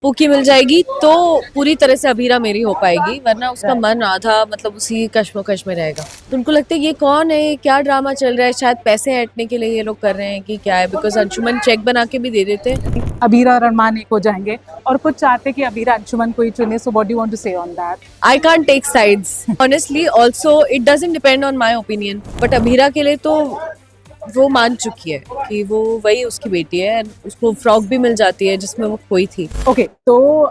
पुकी मिल जाएगी तो पूरी तरह से अभीरा मेरी हो पाएगी, वरना उसका मन आधा मतलब उसी कश्मकश में रहेगा। तो उनको लगता है ये कौन है, क्या ड्रामा चल रहा है, शायद पैसे ऐंठने के लिए ये लोग कर रहे हैं कि क्या है, बिकॉज अंशुमन चेक बना के भी दे देते हैं। अबीरा और अरमान एक हो जाएंगे और कुछ चाहते कि अबीरा अंशुमन को ही चुने, so what do you want to say on that? I can't take sides. Honestly, also it doesn't depend on my opinion. But Abhira के लिए तो वो मान चुकी है कि वो वही उसकी बेटी है, and उसको फ्रॉक भी मिल जाती है जिसमें वो खोई थी। ओके, तो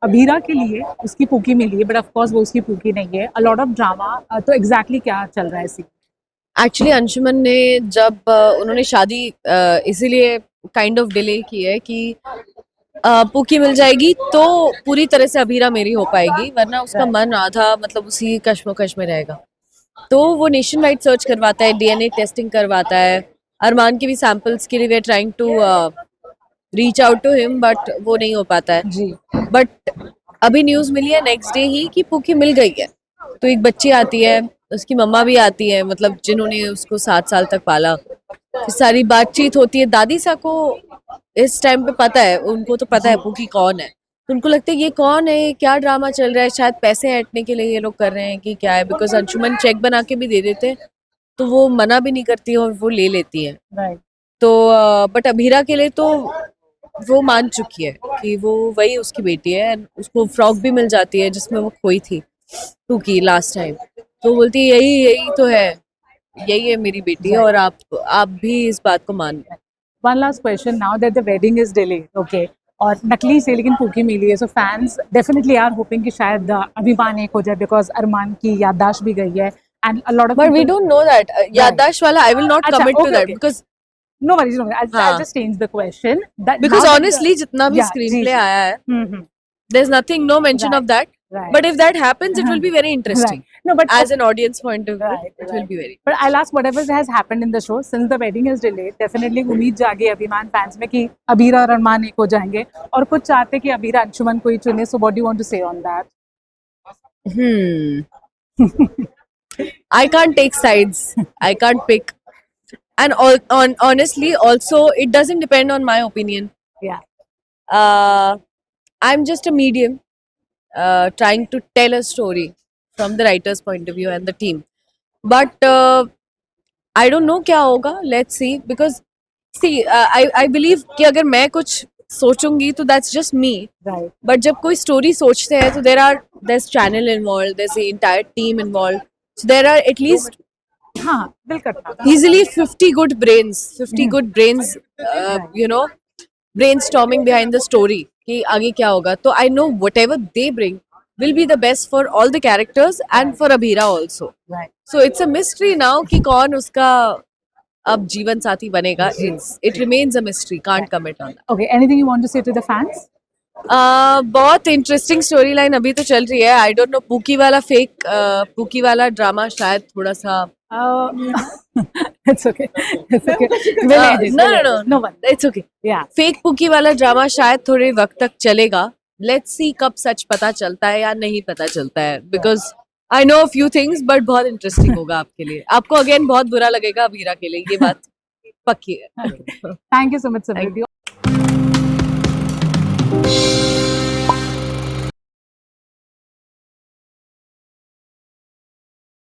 अबीरा के लिए उसकी पूकी मिली है, बट ऑफ कोर्स वो उसकी पूकी नहीं है। अ लॉट ऑफ ड्रामा, तो एग्जैक्टली क्या चल रहा है इसी? एक्चुअली अंशुमन ने जब उन्होंने शादी इसीलिए काइंड ऑफ डिले की है कि पुकी मिल जाएगी तो पूरी तरह से अभीरा मेरी हो पाएगी, वरना उसका मन आधा मतलब उसी कश्मकश में रहेगा। तो वो नेशन वाइड सर्च करवाता है, डीएनए टेस्टिंग करवाता है, अरमान के भी सैंपल्स के लिए we are trying to reach out to him, but वो नहीं हो पाता है जी। बट अभी न्यूज मिली है नेक्स्ट डे ही कि पुकी मिल गई है। तो एक बच्ची आती है, उसकी मम्मा भी आती है, मतलब जिन्होंने उसको 7 साल तक पाला। फिर सारी बातचीत होती है। दादी सा को इस टाइम पे पता है, उनको तो पता है पुकी कौन है। तो उनको लगता है ये कौन है, क्या ड्रामा चल रहा है, शायद पैसे ऐंठने के लिए ये लोग कर रहे हैं कि क्या है, बिकॉज अंशुमन चेक बना के भी दे देते हैं, तो वो मना भी नहीं करती है और वो ले लेती है। राइट। तो बट अभीरा के लिए तो वो मान चुकी है कि वो वही उसकी बेटी है, and उसको फ्रॉक भी मिल जाती है जिसमें वो खोई थी टूकी लास्ट टाइम। तो बोलती है यही यही तो है, यही है मेरी बेटी, और आप भी इस बात को मान लो। One last question, now that the wedding is delayed, okay, और नकली से लेकिन पूकी मिली है, so fans definitely are hoping कि शायद अभिमान एक हो जाए, बिकॉज अरमान की याददाश्त भी गई है and a lot of but we don't know that याददाश्त वाला, आई विल नॉट अच्छा, commit to okay, that okay. Because no worries, no worries, I'll हाँ, just change the question that because now that honestly जितना भी yeah, screen जी play जी आया है, हम्म there's nothing, no mention of that. right But if that happens, it will be very interesting. right no but As an audience point of view, right it will right be very. but I'll ask whatever has happened in the show since the wedding is delayed, definitely उम्मीद जागी अभिमान fans में कि अबीरा और अरमान एक हो जाएंगे और कुछ चाहते कि अबीरा अंशुमन को ही चुने, so what do you want to say on that? I can't take sides. I can't pick. And honestly, also, it doesn't depend on my opinion. Yeah. I'm just a medium trying to tell a story from the writer's point of view and the team. But I don't know क्या होगा. Let's see. Because see, I believe कि अगर मैं कुछ सोचूंगी तो that's just me. Right. But जब कोई story सोचते हैं तो there's channel involved, there's the entire team involved. So there are at least हाँ बिल्कुल easily 50 good brains, 50 good brains, you know, brainstorming behind the story कि आगे क्या होगा. तो I know whatever they bring will be the best for all the characters and for Abhira also. right. So it's a mystery now कि कौन उसका अब जीवन साथी बनेगा. It remains a mystery. Can't commit on that. Okay, anything you want to say to the fans? बहुत interesting story line अभी तो चल रही है. आई डोंट नो पुकी वाला फेक पुकी वाला ड्रामा शायद थोड़ा सा It's okay. It's okay. We'll end it. No one. It's okay. Yeah. Fake pookie वाला ड्रामा शायद थोड़े वक्त तक चलेगा. लेट्स सी कब सच पता चलता है या नहीं पता चलता है, because I know few things, but बहुत इंटरेस्टिंग होगा आपके लिए. आपको अगेन बहुत बुरा लगेगा अभीरा के लिए, ये बात पक्की है. Thank you so much, Samriddhi.